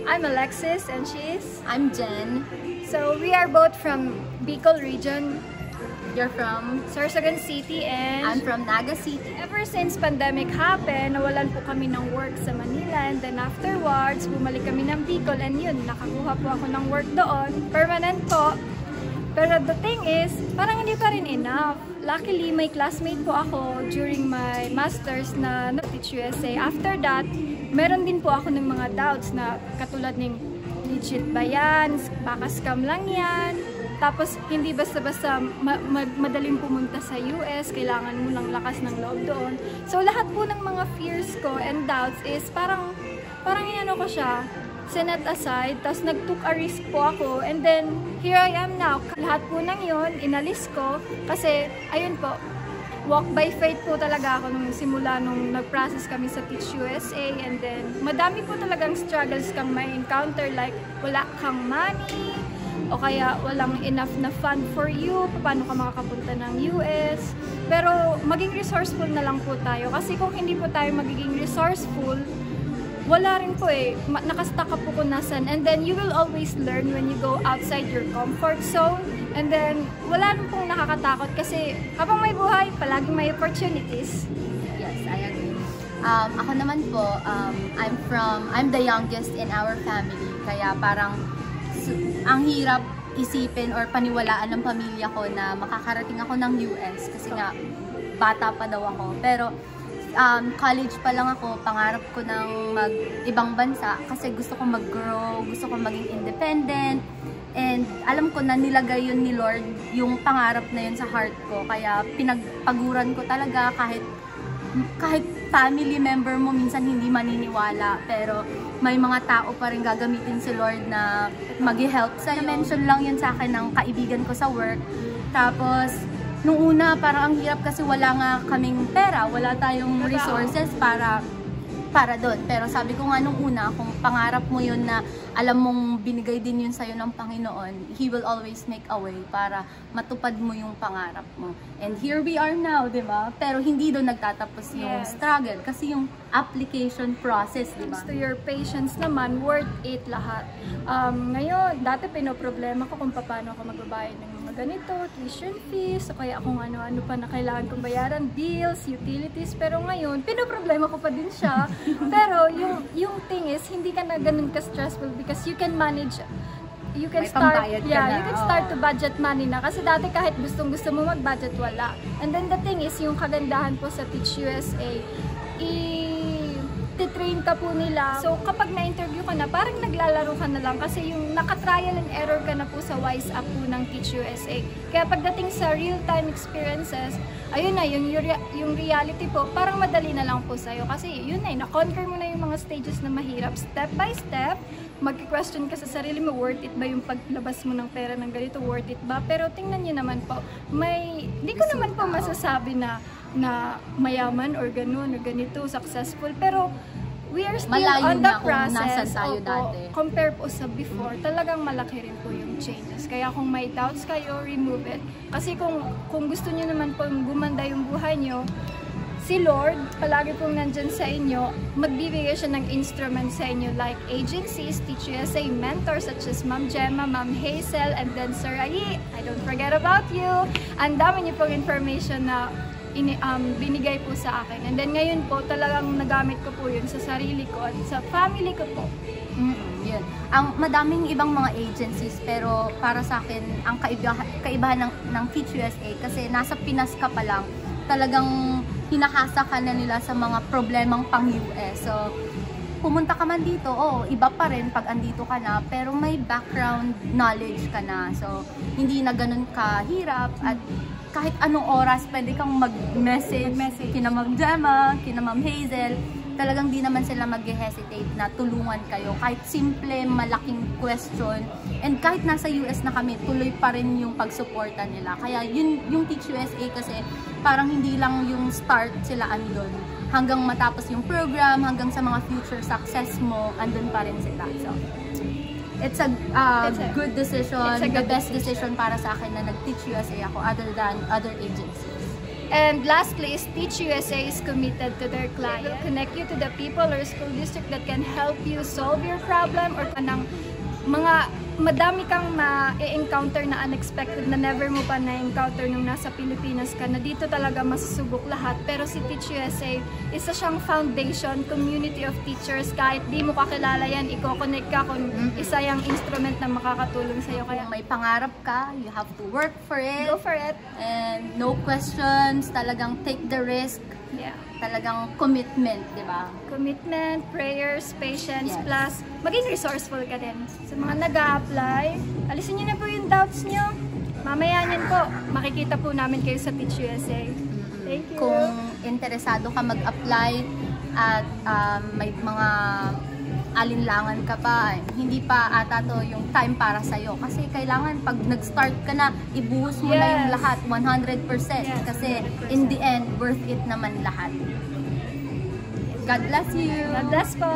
I'm Alexis and she's... I'm Jen. So we are both from Bicol region. You're from? Sorsogon City and... I'm from Naga City. Ever since pandemic happened, nawalan po kami ng work sa Manila and then afterwards, bumalik kami ng Bicol and yun, nakakuha po ako ng work doon. Permanent po. Pero the thing is, parang hindi pa rin enough. Luckily, may classmate po ako during my master's na Teach USA. After that, meron din po ako ng mga doubts na katulad ng legit ba yan, baka scam lang yan. Tapos, hindi basta-basta madaling pumunta sa US, kailangan mo lang lakas ng loob doon. So, lahat po ng mga fears ko and doubts is parang inano ko siya, sinet aside, tapos nag-took a risk po ako, and then, here I am now. Lahat po ng yun, inalis ko, kasi, ayun po, walk by faith po talaga ako nung simula nung nag-process kami sa Teach USA, and then, madami po talagang struggles kang may encounter, like, wala kang money, o kaya walang enough na fund for you, paano ka makakapunta ng US. Pero maging resourceful na lang po tayo. Kasi kung hindi po tayo magiging resourceful, wala rin po eh. Nakastuck ka po kung nasan. And then you will always learn when you go outside your comfort zone. And then wala rin pong nakakatakot kasi habang may buhay, palaging may opportunities. Yes, I agree. Ako naman po, I'm the youngest in our family. Kaya parang ang hirap isipin or paniwalaan ng pamilya ko na makakarating ako ng US kasi nga bata pa daw ako. Pero college pa lang ako, pangarap ko ng mag-ibang bansa kasi gusto ko mag-grow, gusto ko maging independent, and alam ko na nilagay yun ni Lord yung pangarap na yun sa heart ko, kaya pinagpaguran ko talaga kahit family member mo minsan hindi maniniwala, pero may mga tao pa rin gagamitin si Lord na mag-help sa'yo. Na-mention lang yun sa akin ng kaibigan ko sa work, tapos nung una, parang ang hirap kasi wala nga kaming pera, wala tayong resources para doon. Pero sabi ko nga nung una, kung pangarap mo yun na alam mong binigay din yun sa'yo ng Panginoon, He will always make a way para matupad mo yung pangarap mo. And here we are now, di ba? Pero hindi doon nagtatapos yung struggle kasi yung application process, di ba? To your patience naman, worth it lahat. Ngayon, dati pinoproblema ko kung paano ako magbabayad ng ganito, tuition fees, o kaya kung ano-ano pa na kailangan kong bayaran, bills, utilities, pero ngayon, pinoproblema ko pa din siya. Pero yung thing is, hindi ka na ganun ka-stressful because you can manage, you can start to budget money na. Kasi dati kahit gustong-gusto mo mag-budget, wala. And then the thing is, yung kagandahan po sa Teach USA, train ka po nila. So, kapag na-interview ka na, parang naglalaro ka na lang kasi yung naka-trial and error ka na po sa WISE app po ng Teach USA. Kaya pagdating sa real-time experiences, ayun na, yung reality po, parang madali na lang po sa'yo. Kasi yun na, na-conquer mo na yung mga stages na mahirap. Step by step, mag-question ka sa sarili mo, worth it ba yung paglabas mo ng pera ng ganito, worth it ba? Pero tingnan nyo naman po, hindi ko naman po masasabi na mayaman or ganun or ganito, successful. Pero we are still malayo on the process. Tayo dati. Compare po sa before, talagang malaki rin po yung changes. Kaya kung may doubts kayo, remove it. Kasi kung gusto niyo naman po gumanda yung buhay niyo, si Lord, palagi pong nandyan sa inyo, magbibigay siya ng instrument sa inyo like agencies, Teach USA, mentors such as Ma'am Gemma, Ma'am Hazel, and then Sir Ayi. I don't forget about you. Ang dami niyo pong information na binigay po sa akin. And then ngayon po, talagang nagamit ko po yun sa sarili ko at sa family ko po. Yun. Ang madaming ibang mga agencies, pero para sa akin, ang kaibahan ng Teach USA, kasi nasa Pinas ka pa lang, talagang hinahasa ka na nila sa mga problemang pang-US. So, pumunta ka man dito, iba pa rin pag andito ka na, pero may background knowledge ka na. So, hindi na ganun kahirap at kahit anong oras pwede kang mag-message kina Ma'am Gemma, kina Ma'am Hazel. Talagang di naman sila mag-hesitate na tulungan kayo. Kahit simple, malaking question. And kahit nasa US na kami, tuloy pa rin yung pagsuporta nila. Kaya yung Teach USA kasi parang hindi lang yung start sila andun. Hanggang matapos yung program, hanggang sa mga future success mo, andun pa rin sila. So, it's a good decision, the best decision para sa akin na nag-Teach USA ako other than other agencies. And lastly is Teach USA is committed to their client. They will connect you to the people or school district that can help you solve your problem or kanang mga madami kang ma-encounter na unexpected na never mo pa na-encounter nung nasa Pilipinas ka, na dito talaga masusubok lahat. Pero si Teach USA, isa siyang foundation, community of teachers. Kahit di mo kakilala yan, i-connect ka kung isa yung instrument na makakatulong sa'yo. Kaya Kung may pangarap ka, you have to work for it. go for it. And no questions, talagang take the risk. Yeah. Talagang commitment, di ba? Commitment, prayers, patience, Yes. plus maging resourceful ka din. Sa mga nag-a-apply, alisin niyo na po yung doubts niyo. Mamaya niyan po, makikita po namin kayo sa Teach USA. Thank you. Kung interesado ka mag-apply at may mga alinlangan ka pa, hindi pa ata to yung time para sa'yo. Kasi kailangan pag nag-start ka na, ibuhos mo na yung Yes. lahat, 100%. Yes, Kasi 100%. in the end, worth it naman lahat. God bless you! God bless po.